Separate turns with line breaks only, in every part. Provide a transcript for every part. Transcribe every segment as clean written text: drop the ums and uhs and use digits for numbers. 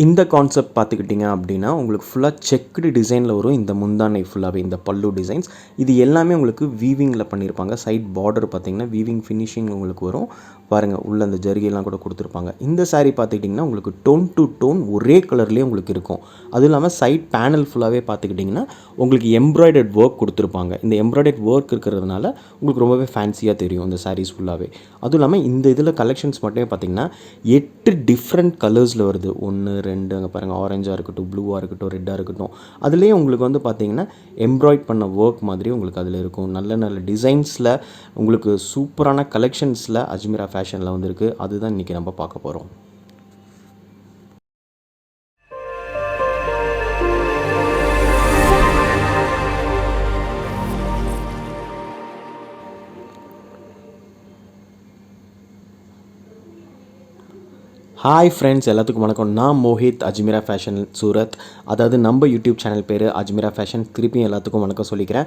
இந்த கான்செப்ட் பார்த்துக்கிட்டிங்க அப்படின்னா உங்களுக்கு ஃபுல்லாக செக்குடு டிசைனில் வரும். இந்த முந்தானை ஃபுல்லாகவே இந்த பல்லு டிசைன்ஸ் இது எல்லாமே உங்களுக்கு வீவிங்கில் பண்ணியிருப்பாங்க. சைட் பார்டர் பார்த்திங்கன்னா வீவிங் ஃபினிஷிங் உங்களுக்கு வரும். பாருங்கள் உள்ள அந்த ஜரிகைலாம் கூட கொடுத்துருப்பாங்க. இந்த சாரீ பார்த்துக்கிட்டிங்கன்னா உங்களுக்கு டோன் டு டோன் ஒரே கலர்லேயே உங்களுக்கு இருக்கும். அதுவும் இல்லாமல் சைட் பேனல் ஃபுல்லாகவே பார்த்துக்கிட்டிங்கன்னா உங்களுக்கு எம்ப்ராய்டர்ட் ஒர்க் கொடுத்துருப்பாங்க. இந்த எம்ப்ராய்டர்ட் ஒர்க் இருக்கிறதுனால உங்களுக்கு ரொம்பவே ஃபேன்சியாக தெரியும் இந்த சாரீஸ் ஃபுல்லாகவே. அதுவும் இல்லாமல் இந்த இதில் கலெக்ஷன்ஸ் மட்டுமே பார்த்திங்கன்னா 8 டிஃப்ரெண்ட் கலர்ஸில் வருது. 1 2 அங்கே பாருங்கள், ஆரஞ்சாக இருக்கட்டும், ப்ளூவாக இருக்கட்டும், ரெட்டாக இருக்கட்டும். அதுலேயே உங்களுக்கு வந்து பார்த்திங்கன்னா எம்ப்ராய்ட் பண்ண ஒர்க் மாதிரி உங்களுக்கு அதில் இருக்கும். நல்ல நல்ல டிசைன்ஸில் உங்களுக்கு சூப்பரான கலெக்ஷன்ஸில் அஜ்மீரா ஃபேஷனில் வந்துருக்கு. அதுதான் இன்றைக்கி நம்ம பார்க்க போகிறோம். ஹாய் ஃப்ரெண்ட்ஸ், எல்லாத்துக்கும் வணக்கம். நான் மோஹித், அஜ்மீரா ஃபேஷன் சூரத். அதாவது நம்ம யூடியூப் சேனல் பேர் அஜ்மீரா ஃபேஷன். திருப்பியும் எல்லாத்துக்கும் வணக்கம் சொல்லிக்கிறேன்.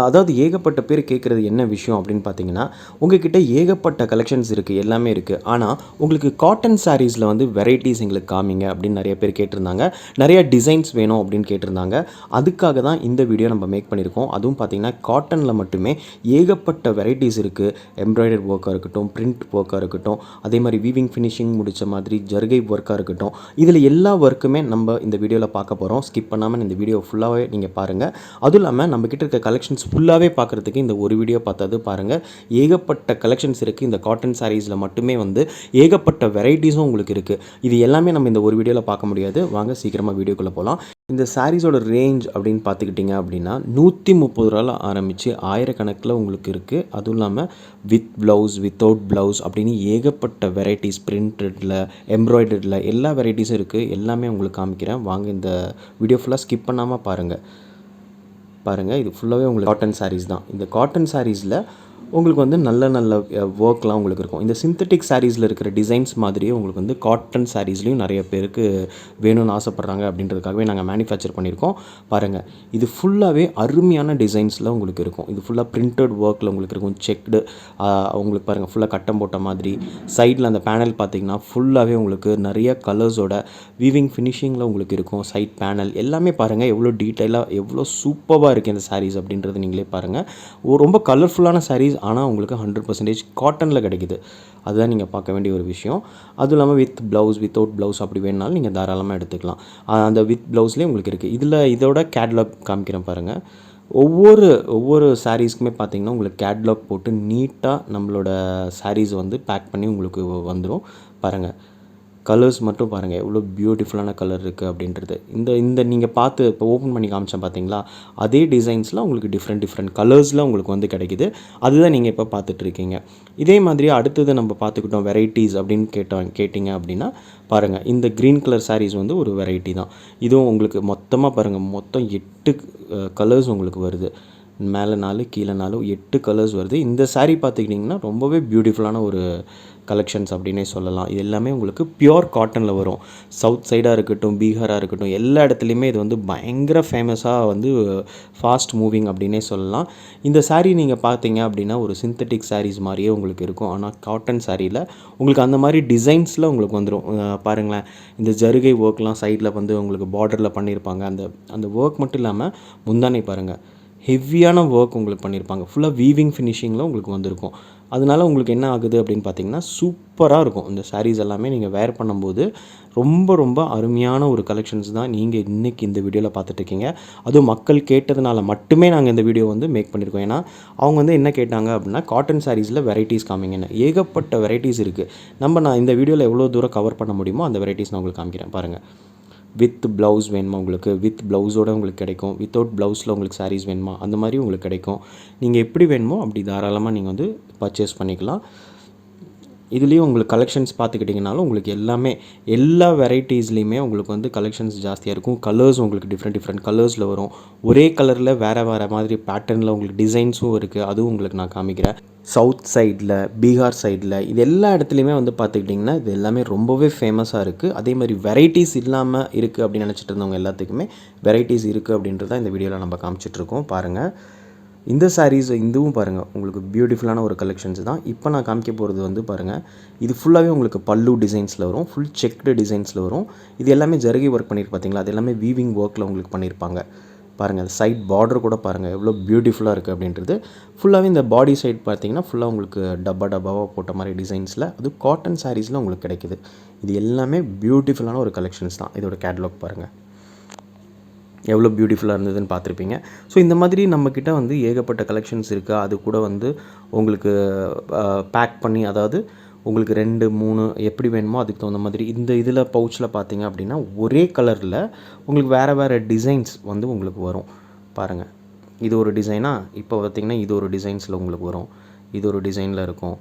அதாவது ஏகப்பட்ட பேர் கேட்குறது என்ன விஷயம் அப்படின்னு பார்த்தீங்கன்னா, உங்கள்கிட்ட ஏகப்பட்ட கலெக்ஷன்ஸ் இருக்குது, எல்லாமே இருக்குது. ஆனால் உங்களுக்கு காட்டன் சாரீஸில் வந்து வெரைட்டிஸ் எங்களுக்கு காமிங்க அப்படின்னு நிறைய பேர் கேட்டிருந்தாங்க. நிறைய டிசைன்ஸ் வேணும் அப்படின்னு கேட்டிருந்தாங்க. அதுக்காக தான் இந்த வீடியோ நம்ம மேக் பண்ணியிருக்கோம். அதுவும் பார்த்திங்கன்னா காட்டனில் மட்டுமே ஏகப்பட்ட வெரைட்டிஸ் இருக்குது. எம்ப்ராய்டரி ஒர்க்காக இருக்கட்டும், பிரிண்ட் ஒர்க்காக இருக்கட்டும், அதே மாதிரி வீவிங் ஃபினிஷிங் முடித்த மாதிரி ஜர்கை ஒர்க்காக இருக்கட்டும், இதில் எல்லா ஒர்க்குமே நம்ம இந்த வீடியோவில் பார்க்க போகிறோம். ஸ்கிப் பண்ணாமல் இந்த வீடியோ ஃபுல்லாகவே நீங்கள் பாருங்கள். அதுவும் இல்லாமல் நம்மக்கிட்ட இருக்க கலெக்ஷன்ஸ் ஃபுல்லாகவே பார்க்குறதுக்கு இந்த ஒரு வீடியோ பார்த்தது பாருங்கள். ஏகப்பட்ட கலெக்ஷன்ஸ் இருக்குது. இந்த காட்டன் சாரீஸில் மட்டுமே வந்து ஏகப்பட்ட வெரைட்டிஸும் உங்களுக்கு இருக்குது. இது எல்லாமே நம்ம இந்த ஒரு வீடியோவில் பார்க்க முடியாது. வாங்க சீக்கிரமாக வீடியோக்குள்ளே போகலாம். இந்த சாரீஸோட ரேஞ்ச் அப்படின்னு பார்த்துக்கிட்டிங்க அப்படின்னா 130 ரூபாயில் ஆரம்பித்து ஆயிரக்கணக்கில் உங்களுக்கு இருக்குது. அதுவும் இல்லாமல் வித் ப்ளவுஸ், வித்தவுட் ப்ளவுஸ் அப்படின்னு ஏகப்பட்ட வெரைட்டிஸ், பிரிண்டடில், எம்ப்ராய்டரியில் எல்லா வெரைட்டிஸும் இருக்குது. எல்லாமே உங்களுக்கு காமிக்கிறேன். வாங்க இந்த வீடியோ ஃபுல்லாக ஸ்கிப் பண்ணாமல் பாருங்கள். இது ஃபுல்லாகவே உங்களுக்கு காட்டன் சாரீஸ் தான். இந்த காட்டன் சாரீஸில் உங்களுக்கு வந்து நல்ல நல்ல ஒர்க்லாம் உங்களுக்கு இருக்கும். இந்த சிந்தட்டிக் சாரீஸில் இருக்கிற டிசைன்ஸ் மாதிரியே உங்களுக்கு வந்து காட்டன் சாரீஸ்லேயும் நிறைய பேருக்கு வேணும்னு ஆசைப்பட்றாங்க. அப்படின்றதுக்காகவே நாங்கள் மேனுஃபேக்சர் பண்ணியிருக்கோம். பாருங்கள், இது ஃபுல்லாகவே அருமையான டிசைன்ஸில் உங்களுக்கு இருக்கும். இது ஃபுல்லாக பிரிண்டட் ஒர்க்கில் உங்களுக்கு இருக்கும். செக்டு உங்களுக்கு பாருங்கள், ஃபுல்லாக கட்டம் போட்ட மாதிரி. சைடில் அந்த பேனல் பார்த்திங்கன்னா ஃபுல்லாகவே உங்களுக்கு நிறைய கலர்ஸோட வீவிங் ஃபினிஷிங்கில் உங்களுக்கு இருக்கும். சைட் பேனல் எல்லாமே பாருங்கள் எவ்வளோ டீட்டெயிலாக, எவ்வளோ சூப்பராக இருக்குது இந்த சாரீஸ் அப்படின்றது நீங்களே பாருங்கள். ரொம்ப கலர்ஃபுல்லான சாரீஸ், ஆனால் உங்களுக்கு 100% காட்டனில் கிடைக்குது. அதுதான் நீங்கள் பார்க்க வேண்டிய ஒரு விஷயம். அதுவும் இல்லாமல் வித் ப்ளவுஸ், வித்தவுட் ப்ளவுஸ் அப்படி வேணுனாலும் நீங்கள் தாராளமாக எடுத்துக்கலாம். அந்த வித் ப்ளவுஸ்லேயே உங்களுக்கு இருக்குது. இதோட கேட்லாக் காமிக்கிறேன் பாருங்கள். ஒவ்வொரு சாரீஸ்க்குமே பார்த்திங்கன்னா உங்களுக்கு கேட்லாக் போட்டு நீட்டாக நம்மளோட சாரீஸ் வந்து பேக் பண்ணி உங்களுக்கு வந்துடும். பாருங்கள், கலர்ஸ் மட்டும் பாருங்கள் எவ்வளோ பியூட்டிஃபுல்லான கலர் இருக்குது அப்படின்றது. இந்த நீங்கள் பார்த்து இப்போ ஓப்பன் பண்ணி காமிச்சேன் பார்த்தீங்களா, அதே டிசைன்ஸில் உங்களுக்கு டிஃப்ரெண்ட் கலர்ஸில் உங்களுக்கு வந்து கிடைக்கிது. அதுதான் நீங்கள் இப்போ பார்த்துட்ருக்கீங்க. இதே மாதிரி அடுத்தது நம்ம பார்த்துக்கிட்டோம் வெரைட்டிஸ் அப்படின்னு கேட்டிங்க அப்படின்னா பாருங்கள், இந்த க்ரீன் கலர் சாரீஸ் வந்து ஒரு வெரைட்டி தான். இதுவும் உங்களுக்கு மொத்தமாக பாருங்கள், மொத்தம் 8 கலர்ஸ் உங்களுக்கு வருது. மேலே 4 கீழே 4 8 கலர்ஸ் வருது. இந்த சாரீ பார்த்துக்கிட்டிங்கன்னா ரொம்பவே பியூட்டிஃபுல்லான ஒரு கலெக்ஷன்ஸ் அப்படின்னே சொல்லலாம். இது எல்லாமே உங்களுக்கு பியோர் காட்டனில் வரும். சவுத் சைடாக இருக்கட்டும், பீகாராக இருக்கட்டும், எல்லா இடத்துலையுமே இது வந்து பயங்கர ஃபேமஸாக வந்து ஃபாஸ்ட் மூவிங் அப்படின்னே சொல்லலாம். இந்த சாரீ நீங்கள் பார்த்தீங்க அப்படின்னா ஒரு சிந்தட்டிக் சாரீஸ் மாதிரியே உங்களுக்கு இருக்கும். ஆனால் காட்டன் சாரியில் உங்களுக்கு அந்த மாதிரி டிசைன்ஸில் உங்களுக்கு வந்துடும். பாருங்களேன், இந்த ஜருகை ஒர்க்லாம் சைடில் வந்து உங்களுக்கு பார்டரில் பண்ணியிருப்பாங்க. அந்த ஒர்க் மட்டும் இல்லாமல் முந்தானை பாருங்கள், ஹெவியான ஒர்க் உங்களுக்கு பண்ணியிருப்பாங்க. ஃபுல்லாக வீவிங் ஃபினிஷிங்கில் உங்களுக்கு வந்திருக்கும். அதனால உங்களுக்கு என்ன ஆகுது அப்படின்னு பார்த்தீங்கன்னா சூப்பராக இருக்கும். இந்த சாரீஸ் எல்லாமே நீங்கள் வேர் பண்ணும்போது ரொம்ப அருமையான ஒரு கலெக்ஷன்ஸ் தான் நீங்கள் இன்றைக்கி இந்த வீடியோவில் பார்த்துட்ருக்கீங்க. அதுவும் மக்கள் கேட்டதுனால மட்டுமே நாங்கள் இந்த வீடியோ வந்து மேக் பண்ணியிருக்கோம். ஏன்னா அவங்க வந்து என்ன கேட்டாங்க அப்படின்னா காட்டன் சாரீஸில் வெரைட்டிஸ் காமிங்கன்னு. ஏகப்பட்ட வெரைட்டிஸ் இருக்குது. நான் இந்த வீடியோவில் எவ்வளோ தூரம் கவர் பண்ண முடியுமோ அந்த வெரைட்டிஸ் நான் உங்களுக்கு காமிக்கிறேன். பாருங்கள், வித் ப்ளவுஸ் வேணுமா உங்களுக்கு, வித் ப்ளவுஸோடு உங்களுக்கு கிடைக்கும். வித்தவுட் ப்ளவுஸில் உங்களுக்கு சாரீஸ் வேணுமா, அந்த மாதிரி உங்களுக்கு கிடைக்கும். நீங்கள் எப்படி வேணுமோ அப்படி தாராளமாக நீங்கள் வந்து பர்ச்சேஸ் பண்ணிக்கலாம். இதுலேயும் உங்களுக்கு கலெக்ஷன்ஸ் பார்த்துக்கிட்டிங்கனாலும் உங்களுக்கு எல்லா வெரைட்டிஸ்லேயுமே உங்களுக்கு வந்து கலெக்ஷன்ஸ் ஜாஸ்தியாக இருக்கும். கலர்ஸ் உங்களுக்கு டிஃப்ரெண்ட் கலர்ஸில் வரும். ஒரே கலரில் வேறு மாதிரி பேட்டர்னில் உங்களுக்கு டிசைன்ஸும் இருக்குது. அதுவும் உங்களுக்கு நான் காமிக்கிறேன். சவுத் சைடில், பீகார் சைடில், இது எல்லா இடத்துலையுமே வந்து பார்த்துக்கிட்டிங்கன்னா இது எல்லாமே ரொம்பவே ஃபேமஸாக இருக்குது. அதே மாதிரி வெரைட்டிஸ் இல்லாமல் இருக்குது அப்படின்னு நினச்சிட்டு இருந்தவங்க எல்லாத்துக்குமே வெரைட்டிஸ் இருக்குது அப்படின்றத இந்த வீடியோவில் நம்ம காமிச்சிட்ருக்கோம். பாருங்கள், இந்த சாரீஸ் இதுவும் பாருங்கள் உங்களுக்கு பியூட்டிஃபுல்லான ஒரு கலெக்ஷன்ஸ் தான். இப்போ நான் காமிக்க போகிறது வந்து பாருங்கள், இது ஃபுல்லாகவே உங்களுக்கு பல்லு டிசைன்ஸில் வரும், ஃபுல் செக்டு டிசைன்ஸில் வரும். இது எல்லாமே ஜருகை ஒர்க் பண்ணியிருக்கு பார்த்தீங்களா, அது எல்லாமே வீவிங் ஒர்க்கில் உங்களுக்கு பண்ணியிருப்பாங்க. பாருங்கள் சைட் பார்டர் கூட பாருங்கள் எவ்வளோ பியூட்டிஃபுல்லாக இருக்குது அப்படின்றது. ஃபுல்லாகவே இந்த பாடி சைட் பார்த்தீங்கன்னா ஃபுல்லாக உங்களுக்கு டப்பாவாக போட்ட மாதிரி டிசைன்ஸில், அது காட்டன் சாரீஸில் உங்களுக்கு கிடைக்குது. இது எல்லாமே பியூட்டிஃபுல்லான ஒரு கலெக்ஷன்ஸ் தான். இதோட கேட்லாக் பாருங்கள் எவ்வளோ பியூட்டிஃபுல்லாக இருந்ததுன்னு பார்த்துருப்பீங்க. ஸோ இந்த மாதிரி நம்மக்கிட்ட வந்து ஏகப்பட்ட கலெக்ஷன்ஸ் இருக்குது. அது கூட வந்து உங்களுக்கு பேக் பண்ணி, அதாவது உங்களுக்கு 2, 3 எப்படி வேணுமோ அதுக்கு தகுந்த மாதிரி இந்த இதில் பவுச்சில் பார்த்தீங்க அப்படின்னா ஒரே கலரில் உங்களுக்கு வேறு டிசைன்ஸ் வந்து உங்களுக்கு வரும். பாருங்கள் இது ஒரு டிசைனாக, இப்போ பார்த்திங்கன்னா இது ஒரு டிசைன்ஸில் உங்களுக்கு வரும், இது ஒரு டிசைனில் இருக்கும்.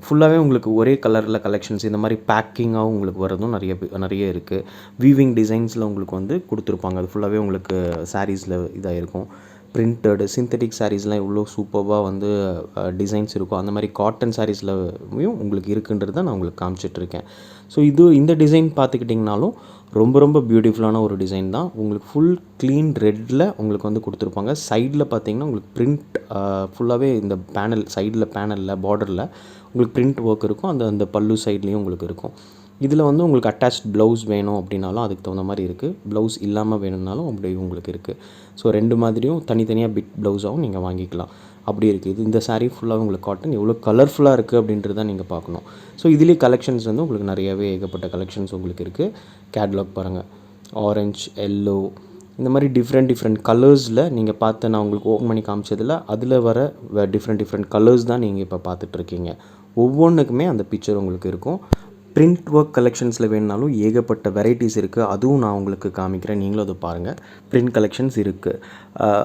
ஃபுல்லாகவே உங்களுக்கு ஒரே கலரில் கலெக்ஷன்ஸ் இந்த மாதிரி பேக்கிங்காகவும் உங்களுக்கு வரதும் நிறைய இருக்குது. வீவிங் டிசைன்ஸில் உங்களுக்கு வந்து கொடுத்துருப்பாங்க. அது ஃபுல்லாகவே உங்களுக்கு சாரீஸில் இதாக இருக்கும். பிரிண்டட் சிந்தட்டிக் சாரீஸ்லாம் எவ்வளோ சூப்பராக வந்து டிசைன்ஸ் இருக்கும், அந்த மாதிரி காட்டன் சாரீஸ்லையும் உங்களுக்கு இருக்குன்றது நான் உங்களுக்கு காமிச்சிட்ருக்கேன். ஸோ இந்த டிசைன் பார்த்துக்கிட்டிங்கனாலும் ரொம்ப பியூட்டிஃபுல்லான ஒரு டிசைன் தான். உங்களுக்கு ஃபுல் க்ளீன் ரெட்டில் உங்களுக்கு வந்து கொடுத்துருப்பாங்க. சைடில் பார்த்தீங்கன்னா உங்களுக்கு பிரிண்ட் ஃபுல்லாகவே இந்த பேனல் சைடில் பேனலில் பார்டரில் உங்களுக்கு பிரிண்ட் ஒர்க் இருக்கும். அந்த பல்லு சைட்லேயும் உங்களுக்கு இருக்கும். இதில் வந்து உங்களுக்கு அட்டாச் ப்ளவுஸ் வேணும் அப்படின்னாலும் அதுக்கு தகுந்த மாதிரி இருக்குது. ப்ளவுஸ் இல்லாமல் வேணும்னாலும் அப்படி உங்களுக்கு இருக்குது. ஸோ 2 மாதிரியும் தனித்தனியாக பிட் ப்ளவுஸாகவும் நீங்கள் வாங்கிக்கலாம். அப்படி இருக்குது. இந்த சாரீ ஃபுல்லாக உங்களுக்கு காட்டன் எவ்வளோ கலர்ஃபுல்லாக இருக்குது அப்படின்றது தான் நீங்கள் பார்க்கணும். ஸோ இதுலேயே கலெக்ஷன்ஸ் வந்து உங்களுக்கு நிறையவே ஏகப்பட்ட கலெக்ஷன்ஸ் உங்களுக்கு இருக்குது. கேட்லாக் பாருங்கள், ஆரஞ்ச், எல்லோ, இந்த மாதிரி டிஃப்ரெண்ட் கலர்ஸில் நீங்கள் பார்த்து நான் உங்களுக்கு ஓப்பன் பண்ணி காமிச்சதில் அதில் வர டிஃப்ரெண்ட் கலர்ஸ் தான் நீங்கள் இப்போ பார்த்துட்ருக்கீங்க. ஒவ்வொன்றுக்குமே அந்த பிக்சர் உங்களுக்கு இருக்கும். பிரிண்ட் ஒர்க் கலெக்ஷன்ஸில் வேணுனாலும் ஏகப்பட்ட வெரைட்டிஸ் இருக்குது. அதுவும் நான் உங்களுக்கு காமிக்கிறேன், நீங்களும் அதை பாருங்கள். பிரிண்ட் கலெக்ஷன்ஸ் இருக்குது.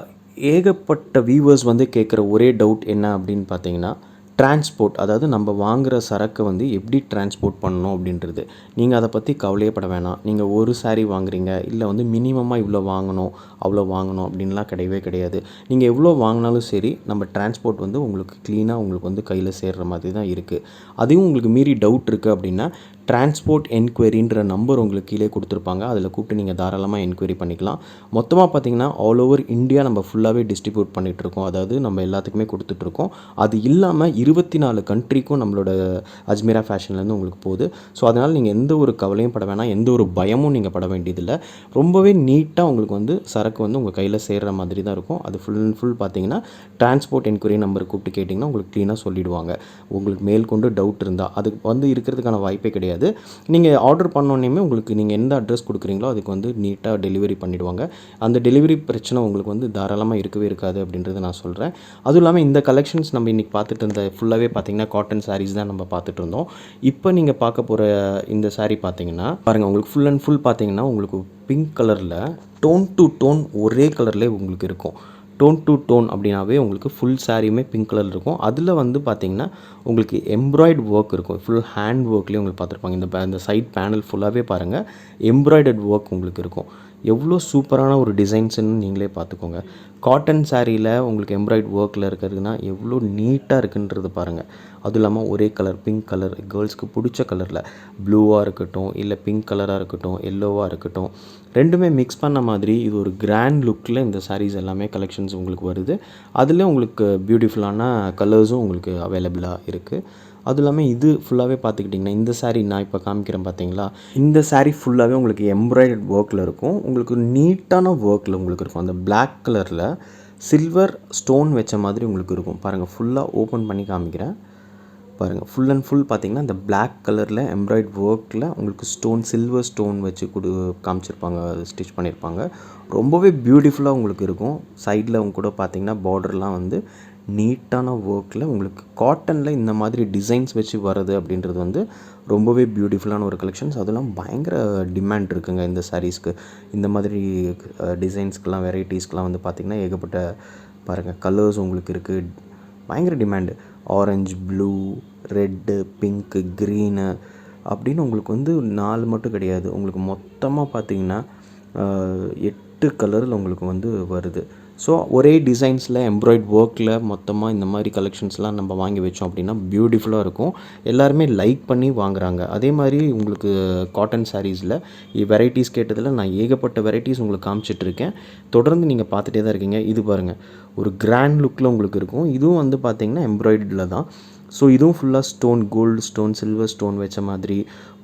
ஏகப்பட்ட வியூவர்ஸ் வந்து கேட்குற ஒரே டவுட் என்ன அப்படின்னு பார்த்தீங்கன்னா, டிரான்ஸ்போர்ட், அதாவது நம்ம வாங்குகிற சரக்கை வந்து எப்படி டிரான்ஸ்போர்ட் பண்ணணும் அப்படின்றது. நீங்கள் அதை பற்றி கவலையே பட வேணாம். நீங்கள் ஒரு சாரீ வாங்குறீங்க, இல்லை வந்து மினிமமாக இவ்வளோ வாங்கணும் அவ்வளோ வாங்கணும் அப்படின்லாம் கிடையாது. நீங்கள் எவ்வளோ வாங்கினாலும் சரி, நம்ம டிரான்ஸ்போர்ட் வந்து உங்களுக்கு க்ளீனாக உங்களுக்கு வந்து கையில் சேர்கிற மாதிரி தான் இருக்குது. அதையும் உங்களுக்கு மீறி டவுட் இருக்குது அப்படின்னா டிரான்ஸ்போர்ட் என்கொயரின்ற நம்பர் உங்களுக்கு கீழே கொடுத்துருப்பாங்க. அதில் கூப்பிட்டு நீங்கள் தாராளமாக என்கொயரி பண்ணிக்கலாம். மொத்தமாக பார்த்தீங்கன்னா ஆல் ஓவர் இந்தியா நம்ம ஃபுல்லாகவே டிஸ்ட்ரிபியூட் பண்ணிகிட்ருக்கோம். அதாவது நம்ம எல்லாத்துக்குமே கொடுத்துட்ருக்கோம். அது இல்லாமல் 24 கண்ட்ரிக்கும் நம்மளோட அஜ்மீரா ஃபேஷன்லேருந்து உங்களுக்கு போகுது. ஸோ அதனால் நீங்கள் எந்த ஒரு கவலையும் பட வேணாம், எந்த ஒரு பயமும் நீங்கள் பட வேண்டியதில்லை. ரொம்பவே நீட்டாக உங்களுக்கு வந்து சரக்கு வந்து உங்கள் கையில் சேர்கிற மாதிரி தான் இருக்கும். அது ஃபுல் பார்த்தீங்கன்னா டிரான்ஸ்போர்ட் என்கொயரி நம்பர் கூப்பிட்டு கேட்டிங்கன்னா உங்களுக்கு க்ளீனாக சொல்லிவிடுவாங்க. உங்களுக்கு மேற்கொண்டு டவுட் இருந்தால் அதுக்கு வந்து இருக்கிறதுக்கான வாய்ப்பே கிடையாது. நீங்கள் ஆர்டர் பண்ணோன்னே உங்களுக்கு நீங்கள் எந்த அட்ரஸ் கொடுக்குறீங்களோ அதுக்கு வந்து நீட்டாக டெலிவரி பண்ணிவிடுவாங்க. அந்த டெலிவரி பிரச்சனை உங்களுக்கு வந்து தாராளமாக இருக்கவே இருக்காது அப்படின்றத நான் சொல்கிறேன். அதுவும் இல்லாமல் இந்த கலெக்ஷன்ஸ் நம்ம இன்றைக்கி பார்த்துட்டு இருந்த ஃபுல்லாகவே பார்த்தீங்கன்னா காட்டன் சாரீஸ் தான் நம்ம பார்த்துட்டு இருந்தோம். இப்போ நீங்கள் பார்க்க போகிற இந்த சாரீ பார்த்தீங்கன்னா பாருங்கள், உங்களுக்கு ஃபுல் அண்ட் ஃபுல் பார்த்தீங்கன்னா உங்களுக்கு பிங்க் கலரில் டோன் டு டோன் ஒரே கலர்லேயே உங்களுக்கு இருக்கும். டோன் டு டோன் அப்படின்னாவே உங்களுக்கு ஃபுல் சாரியுமே பிங்க் கலர் இருக்கும். அதில் வந்து பார்த்திங்கன்னா உங்களுக்கு எம்ப்ராய்டு ஒர்க் இருக்கும். ஃபுல் ஹேண்ட் ஒர்க்லேயே உங்களுக்கு பார்த்துருப்பாங்க. இந்த சைட் பேனல் ஃபுல்லாகவே பாருங்கள் எம்ப்ராய்டட் ஒர்க் உங்களுக்கு இருக்கும். எவ்வளோ சூப்பரான ஒரு டிசைன்ஸுன்னு நீங்களே பார்த்துக்கோங்க. காட்டன் சாரியில் உங்களுக்கு எம்ப்ராய்டு ஒர்க்கில் இருக்கிறதுனா எவ்வளோ நீட்டாக இருக்குன்றது பாருங்கள். அதுவும் இல்லாமல் ஒரே கலர் பிங்க் கலர், கேர்ள்ஸ்க்கு பிடிச்ச கலரில் ப்ளூவாக இருக்கட்டும், இல்லை பிங்க் கலராக இருக்கட்டும், எல்லோவாக இருக்கட்டும், ரெண்டுமே மிக்ஸ் பண்ண மாதிரி இது ஒரு கிராண்ட் லுக்கில் இந்த சாரீஸ் எல்லாமே கலெக்ஷன்ஸ் உங்களுக்கு வருது. அதில் உங்களுக்கு பியூட்டிஃபுல்லான கலர்ஸும் உங்களுக்கு அவைலபிளாக இருக்குது. அதுவும் இல்லாமல் இது ஃபுல்லாகவே பார்த்துக்கிட்டிங்கன்னா இந்த சாரீ நான் இப்போ காமிக்கிறேன் பார்த்தீங்களா, இந்த சாரீ ஃபுல்லாகவே உங்களுக்கு எம்ப்ராய்டட் ஒர்க்கில் இருக்கும். உங்களுக்கு நீட்டான ஒர்க்கில் உங்களுக்கு இருக்கும். அந்த பிளாக் கலரில் சில்வர் ஸ்டோன் வச்ச மாதிரி உங்களுக்கு இருக்கும். பாருங்கள், ஃபுல்லாக ஓப்பன் பண்ணி காமிக்கிறேன் பாருங்கள். ஃபுல் அண்ட் ஃபுல் பார்த்திங்கன்னா இந்த பிளாக் கலரில் எம்ப்ராய்ட் ஒர்க்கில் உங்களுக்கு சில்வர் ஸ்டோன் வச்சு காமிச்சிருப்பாங்க, ஸ்டிச் பண்ணியிருப்பாங்க. ரொம்பவே பியூட்டிஃபுல்லாக உங்களுக்கு இருக்கும். சைடில் அவங்க கூட பார்த்திங்கன்னா பார்டர்லாம் வந்து நீட்டான ஒர்க்கில் உங்களுக்கு காட்டனில் இந்த மாதிரி டிசைன்ஸ் வச்சு வர்றது அப்படின்றது வந்து ரொம்பவே பியூட்டிஃபுல்லான ஒரு கலெக்ஷன்ஸ். அதெல்லாம் பயங்கர டிமாண்ட் இருக்குங்க இந்த சாரீஸ்க்கு. இந்த மாதிரி டிசைன்ஸ்க்கெலாம் வெரைட்டிஸ்க்கெலாம் வந்து பார்த்திங்கன்னா ஏகப்பட்ட பாருங்கள் கலர்ஸ் உங்களுக்கு இருக்குது. பயங்கர demand. Orange, blue, red, pink, green அப்படின்னு உங்களுக்கு வந்து 4 மட்டும் கிடையாது. உங்களுக்கு மொத்தமாக பார்த்திங்கன்னா 8 கலரில் உங்களுக்கு வந்து வருது. ஸோ ஒரே டிசைன்ஸில் எம்ப்ராய்ட் ஒர்க்கில் மொத்தமாக இந்த மாதிரி கலெக்ஷன்ஸ்லாம் நம்ம வாங்கி வச்சோம் அப்படின்னா பியூட்டிஃபுல்லாக இருக்கும். எல்லாருமே லைக் பண்ணி வாங்குறாங்க. அதே மாதிரி உங்களுக்கு காட்டன் சாரீஸில் வெரைட்டிஸ் கேட்டதில் நான் ஏகப்பட்ட வெரைட்டிஸ் உங்களுக்கு காமிச்சிட்ருக்கேன். தொடர்ந்து நீங்கள் பார்த்துட்டே தான் இருக்கீங்க. இது பாருங்கள், ஒரு கிராண்ட் லுக்கில் உங்களுக்கு இருக்கும். இதுவும் வந்து பார்த்திங்கன்னா எம்ப்ராய்டரியில் தான். ஸோ இதுவும் ஃபுல்லாக stone, gold stone, silver stone வச்ச மாதிரி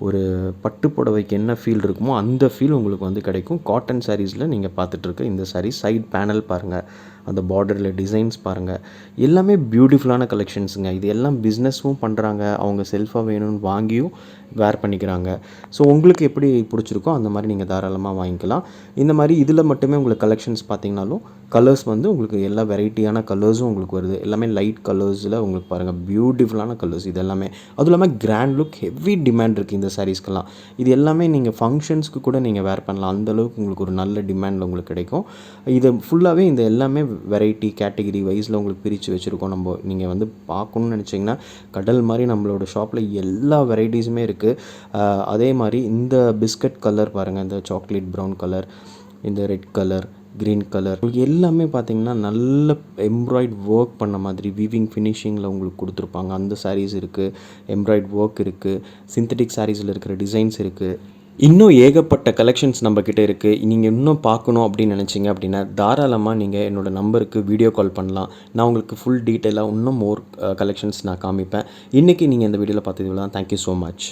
ஒரு பட்டு புடவைக்கு என்ன ஃபீல் இருக்குமோ அந்த ஃபீல் உங்களுக்கு வந்து கிடைக்கும். காட்டன் சாரீஸில் நீங்கள் பார்த்துட்ருக்க இந்த சாரீ சைட் பேனல் பாருங்கள், அந்த பார்டரில் டிசைன்ஸ் பாருங்கள், எல்லாமே பியூட்டிஃபுல்லான கலெக்ஷன்ஸுங்க. இது எல்லாம் பிஸ்னஸும் பண்ணுறாங்க, அவங்க செல்ஃபாக வேணும்னு வாங்கியும் வேர் பண்ணிக்கிறாங்க. ஸோ உங்களுக்கு எப்படி பிடிச்சிருக்கோ அந்த மாதிரி நீங்கள் தாராளமாக வாங்கிக்கலாம். இந்த மாதிரி இதில் மட்டுமே உங்களுக்கு கலெக்ஷன்ஸ் பார்த்திங்கனாலும் கலர்ஸ் வந்து உங்களுக்கு எல்லா வெரைட்டியான கலர்ஸும் உங்களுக்கு வருது. எல்லாமே லைட் கலர்ஸில் உங்களுக்கு பாருங்கள், பியூட்டிஃபுல்லான கலர்ஸ் இது எல்லாமே. அதுவும் இல்லாமல் கிராண்ட் லுக், ஹெவி டிமாண்ட் இருக்குது இந்த சாரீஸ்க்கெல்லாம். இது எல்லாமே நீங்கள் ஃபங்க்ஷன்ஸ்க்கு கூட நீங்கள் வேர் பண்ணலாம். அந்தளவுக்கு உங்களுக்கு ஒரு நல்ல டிமாண்டில் உங்களுக்கு கிடைக்கும். இது ஃபுல்லாகவே இந்த எல்லாமே வெரைட்டி கேட்டகிரி வைஸில் உங்களுக்கு பிரித்து வச்சுருக்கோம். நீங்கள் வந்து பார்க்கணுன்னு நினச்சிங்கன்னா கடல் மாதிரி நம்மளோட ஷாப்பில் எல்லா வெரைட்டிஸுமே இருக்குது. அதே மாதிரி இந்த பிஸ்கட் கலர் பாருங்கள், இந்த சாக்லேட் ப்ரௌன் கலர், இந்த ரெட் கலர், க்ரீன் கலர், உங்களுக்கு எல்லாமே பார்த்திங்கன்னா நல்ல எம்ப்ராய்ட் ஒர்க் பண்ண மாதிரி வீவிங் ஃபினிஷிங்கில் உங்களுக்கு கொடுத்துருப்பாங்க. அந்த சாரீஸ் இருக்குது, எம்ப்ராய்ட் ஒர்க் இருக்குது, சிந்தட்டிக் சாரீஸில் இருக்கிற டிசைன்ஸ் இருக்குது. இன்னும் ஏகப்பட்ட கலெக்ஷன்ஸ் நம்மக்கிட்ட இருக்குது. நீங்கள் இன்னும் பார்க்கணும் அப்படின்னு நினச்சிங்க அப்படின்னா தாராளமாக நீங்கள் என்னோடய நம்பருக்கு வீடியோ கால் பண்ணலாம். நான் உங்களுக்கு ஃபுல் டீட்டெயிலாக இன்னும் மோர் கலெக்ஷன்ஸ் நான் காமிப்பேன். இன்றைக்கி நீங்கள் இந்த வீடியோவில் பார்த்தது தான். Thank you so much.